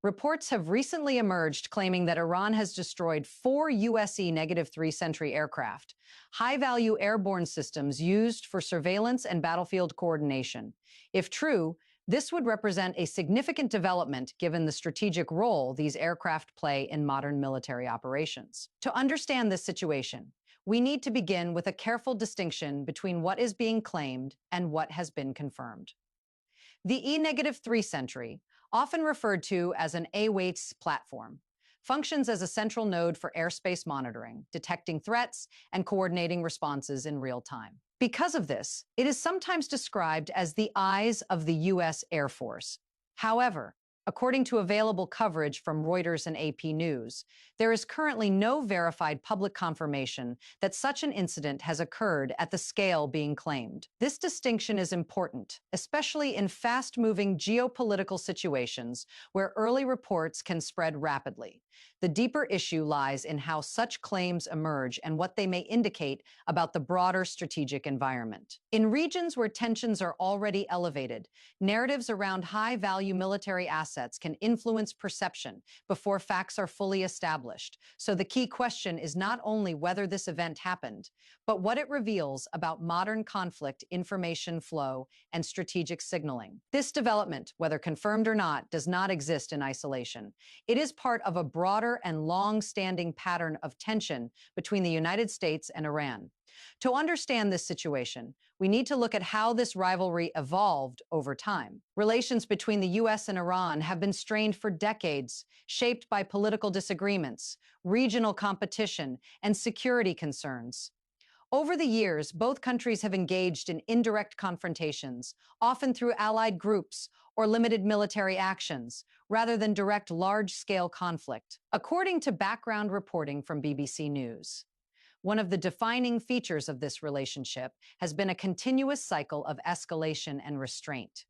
Reports have recently emerged claiming that Iran has destroyed 4 US E-3 Sentry aircraft, high-value airborne systems used for surveillance and battlefield coordination. If true, this would represent a significant development given the strategic role these aircraft play in modern military operations. To understand this situation, we need to begin with a careful distinction between what is being claimed and what has been confirmed. The E-3 Sentry, often referred to as an AWACS platform, functions as a central node for airspace monitoring, detecting threats, and coordinating responses in real time. Because of this, it is sometimes described as the eyes of the U.S. Air Force. However, according to available coverage from Reuters and AP News, there is currently no verified public confirmation that such an incident has occurred at the scale being claimed. This distinction is important, especially in fast-moving geopolitical situations where early reports can spread rapidly. The deeper issue lies in how such claims emerge and what they may indicate about the broader strategic environment. In regions where tensions are already elevated, narratives around high-value military assets can influence perception before facts are fully established. So the key question is not only whether this event happened, but what it reveals about modern conflict information flow and strategic signaling. This development, whether confirmed or not, does not exist in isolation. It is part of a broader and long-standing pattern of tension between the United States and Iran. To understand this situation, we need to look at how this rivalry evolved over time. Relations between the U.S. and Iran have been strained for decades, shaped by political disagreements, regional competition, and security concerns. Over the years, both countries have engaged in indirect confrontations, often through allied groups or limited military actions, rather than direct large-scale conflict. According to background reporting from BBC News, one of the defining features of this relationship has been a continuous cycle of escalation and restraint.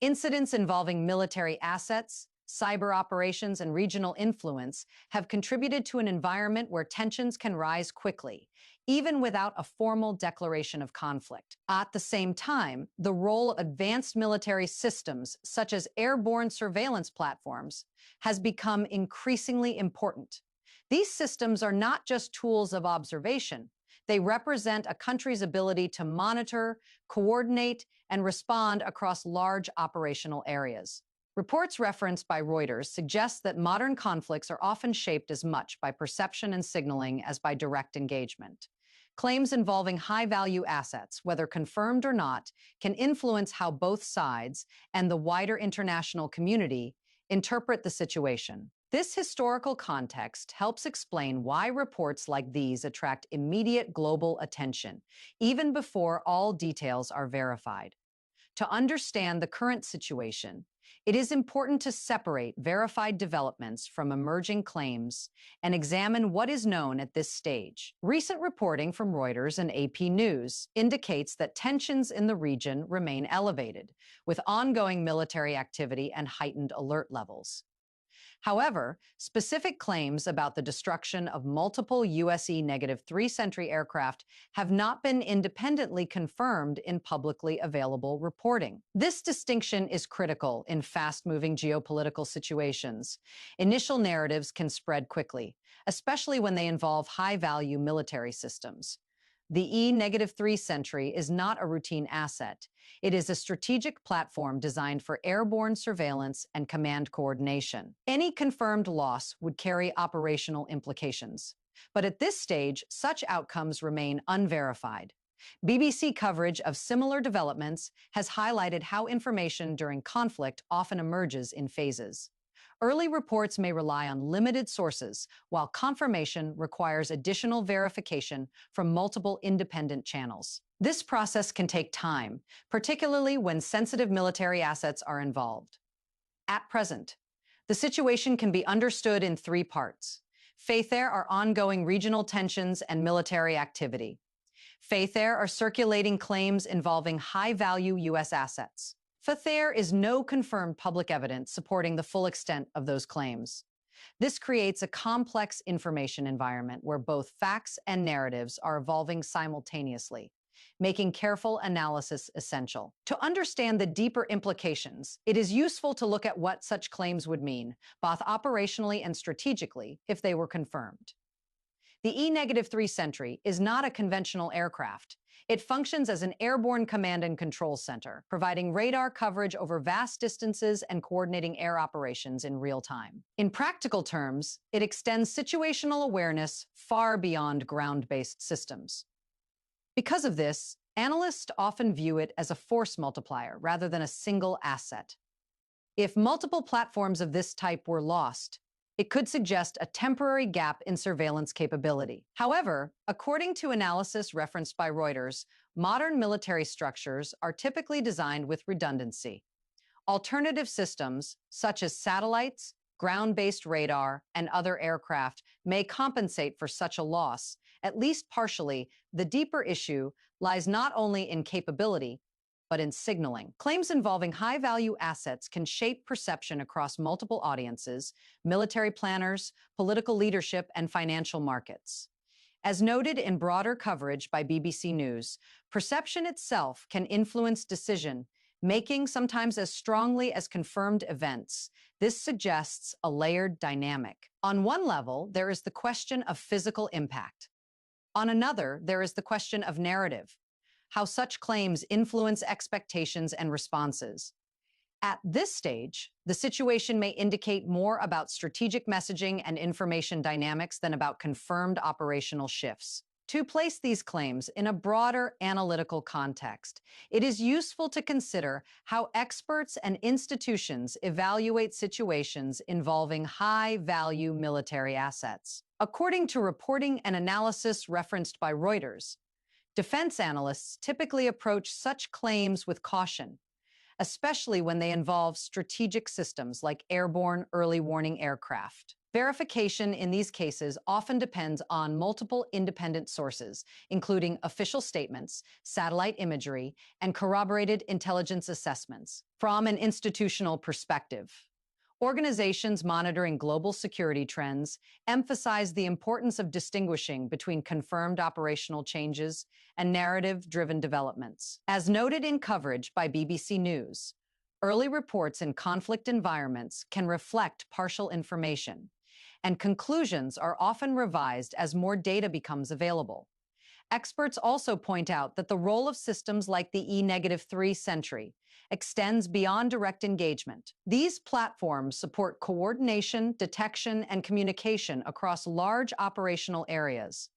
Incidents involving military assets, cyber operations, and regional influence have contributed to an environment where tensions can rise quickly, even without a formal declaration of conflict. At the same time, the role of advanced military systems, such as airborne surveillance platforms, has become increasingly important. These systems are not just tools of observation. They represent a country's ability to monitor, coordinate, and respond across large operational areas. Reports referenced by Reuters suggest that modern conflicts are often shaped as much by perception and signaling as by direct engagement. Claims involving high-value assets, whether confirmed or not, can influence how both sides and the wider international community interpret the situation. This historical context helps explain why reports like these attract immediate global attention, even before all details are verified. To understand the current situation, it is important to separate verified developments from emerging claims and examine what is known at this stage. Recent reporting from Reuters and AP News indicates that tensions in the region remain elevated, with ongoing military activity and heightened alert levels. However, specific claims about the destruction of multiple US E-3 Sentry aircraft have not been independently confirmed in publicly available reporting. This distinction is critical in fast-moving geopolitical situations. Initial narratives can spread quickly, especially when they involve high-value military systems. The E-3 Sentry is not a routine asset. It is a strategic platform designed for airborne surveillance and command coordination. Any confirmed loss would carry operational implications. But at this stage, such outcomes remain unverified. BBC coverage of similar developments has highlighted how information during conflict often emerges in phases. Early reports may rely on limited sources, while confirmation requires additional verification from multiple independent channels. This process can take time, particularly when sensitive military assets are involved. At present, the situation can be understood in three parts. There are ongoing regional tensions and military activity. There are circulating claims involving high-value U.S. assets. There is no confirmed public evidence supporting the full extent of those claims. This creates a complex information environment where both facts and narratives are evolving simultaneously. making careful analysis essential. To understand the deeper implications, it is useful to look at what such claims would mean, both operationally and strategically, if they were confirmed. The E-3 Sentry is not a conventional aircraft. It functions as an airborne command and control center, providing radar coverage over vast distances and coordinating air operations in real time. In practical terms, it extends situational awareness far beyond ground-based systems. Because of this, analysts often view it as a force multiplier rather than a single asset. If multiple platforms of this type were lost, it could suggest a temporary gap in surveillance capability. However, according to analysis referenced by Reuters, modern military structures are typically designed with redundancy. Alternative systems, such as satellites, ground-based radar, and other aircraft, may compensate for such a loss, at least partially. The deeper issue lies not only in capability, but in signaling. Claims involving high-value assets can shape perception across multiple audiences, military planners, political leadership, and financial markets. As noted in broader coverage by BBC News, perception itself can influence decision-making sometimes as strongly as confirmed events. This suggests a layered dynamic. On one level, there is the question of physical impact. On another, there is the question of narrative, how such claims influence expectations and responses. At this stage, the situation may indicate more about strategic messaging and information dynamics than about confirmed operational shifts. To place these claims in a broader analytical context, it is useful to consider how experts and institutions evaluate situations involving high-value military assets. According to reporting and analysis referenced by Reuters, defense analysts typically approach such claims with caution, especially when they involve strategic systems like airborne early warning aircraft. Verification in these cases often depends on multiple independent sources, including official statements, satellite imagery, and corroborated intelligence assessments. From an institutional perspective, organizations monitoring global security trends emphasize the importance of distinguishing between confirmed operational changes and narrative-driven developments. As noted in coverage by BBC News, early reports in conflict environments can reflect partial information, and conclusions are often revised as more data becomes available. Experts also point out that the role of systems like the E-3 Sentry extends beyond direct engagement. These platforms support coordination, detection, and communication across large operational areas.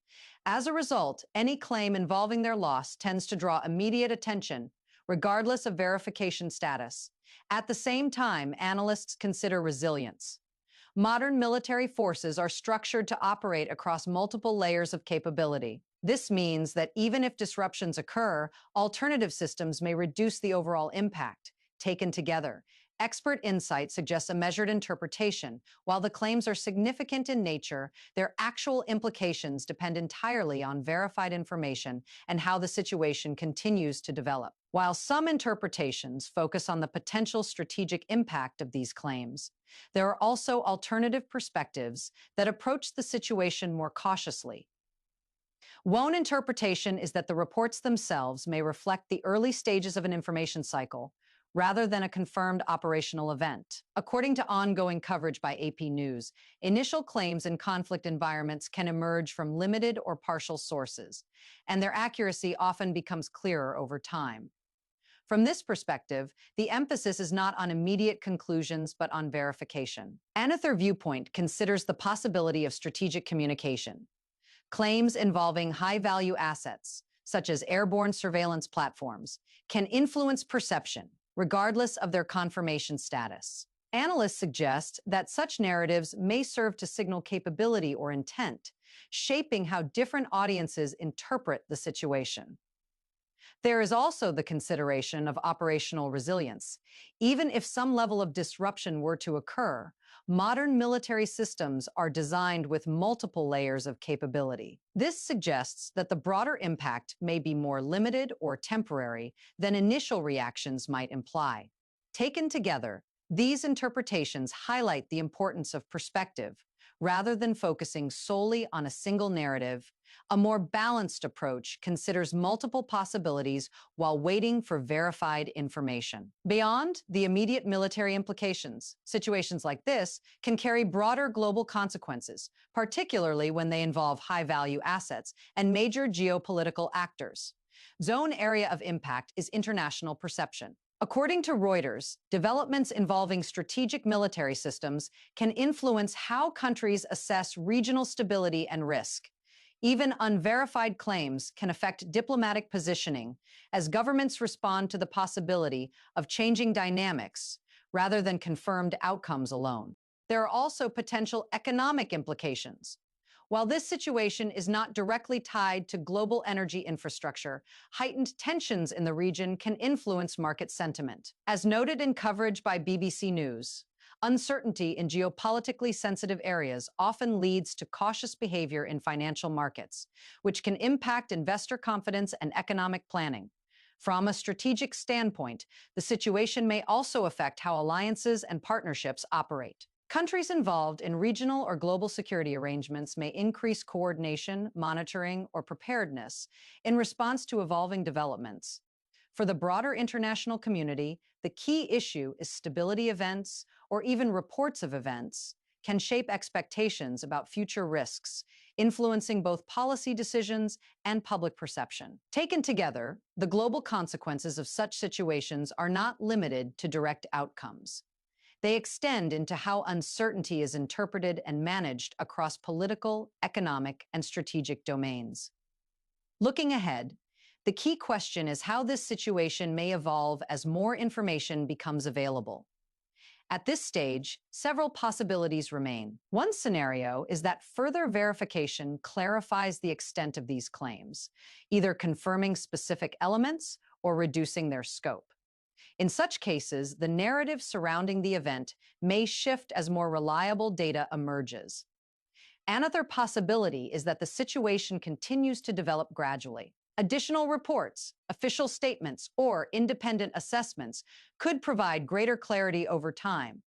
As a result, any claim involving their loss tends to draw immediate attention, regardless of verification status. At the same time, analysts consider resilience. Modern military forces are structured to operate across multiple layers of capability. This means that even if disruptions occur, alternative systems may reduce the overall impact. Taken together, expert insight suggests a measured interpretation. While the claims are significant in nature, their actual implications depend entirely on verified information and how the situation continues to develop. While some interpretations focus on the potential strategic impact of these claims, there are also alternative perspectives that approach the situation more cautiously. One interpretation is that the reports themselves may reflect the early stages of an information cycle, rather than a confirmed operational event. According to ongoing coverage by AP News, initial claims in conflict environments can emerge from limited or partial sources, and their accuracy often becomes clearer over time. From this perspective, the emphasis is not on immediate conclusions but on verification. Another viewpoint considers the possibility of strategic communication. Claims involving high-value assets, such as airborne surveillance platforms, can influence perception, regardless of their confirmation status. Analysts suggest that such narratives may serve to signal capability or intent, shaping how different audiences interpret the situation. There is also the consideration of operational resilience. Even if some level of disruption were to occur, modern military systems are designed with multiple layers of capability. This suggests that the broader impact may be more limited or temporary than initial reactions might imply. Taken together, these interpretations highlight the importance of perspective, Rather than focusing solely on a single narrative, a more balanced approach considers multiple possibilities while waiting for verified information. Beyond the immediate military implications, situations like this can carry broader global consequences, particularly when they involve high-value assets and major geopolitical actors. Zone area of impact is international perception. According to Reuters, developments involving strategic military systems can influence how countries assess regional stability and risk. Even unverified claims can affect diplomatic positioning as governments respond to the possibility of changing dynamics rather than confirmed outcomes alone. There are also potential economic implications. While this situation is not directly tied to global energy infrastructure, heightened tensions in the region can influence market sentiment. As noted in coverage by BBC News, uncertainty in geopolitically sensitive areas often leads to cautious behavior in financial markets, which can impact investor confidence and economic planning. From a strategic standpoint, the situation may also affect how alliances and partnerships operate. Countries involved in regional or global security arrangements may increase coordination, monitoring, or preparedness in response to evolving developments. For the broader international community, the key issue is stability. Events, or even reports of events, can shape expectations about future risks, influencing both policy decisions and public perception. Taken together, the global consequences of such situations are not limited to direct outcomes. They extend into how uncertainty is interpreted and managed across political, economic, and strategic domains. Looking ahead, the key question is how this situation may evolve as more information becomes available. At this stage, several possibilities remain. One scenario is that further verification clarifies the extent of these claims, either confirming specific elements or reducing their scope. In such cases, the narrative surrounding the event may shift as more reliable data emerges. Another possibility is that the situation continues to develop gradually. Additional reports, official statements, or independent assessments could provide greater clarity over time.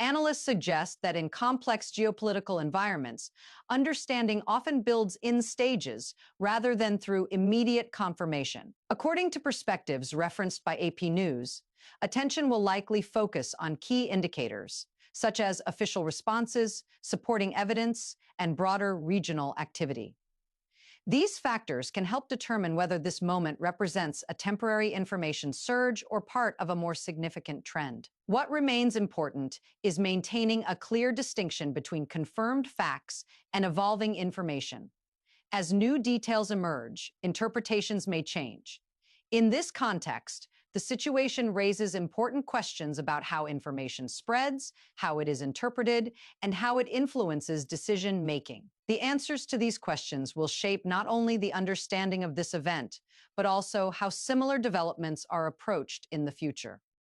Analysts suggest that in complex geopolitical environments, understanding often builds in stages rather than through immediate confirmation. According to perspectives referenced by AP News, attention will likely focus on key indicators, such as official responses, supporting evidence, and broader regional activity. These factors can help determine whether this moment represents a temporary information surge or part of a more significant trend. What remains important is maintaining a clear distinction between confirmed facts and evolving information. As new details emerge, interpretations may change. In this context, the situation raises important questions about how information spreads, how it is interpreted, and how it influences decision-making. The answers to these questions will shape not only the understanding of this event, but also how similar developments are approached in the future.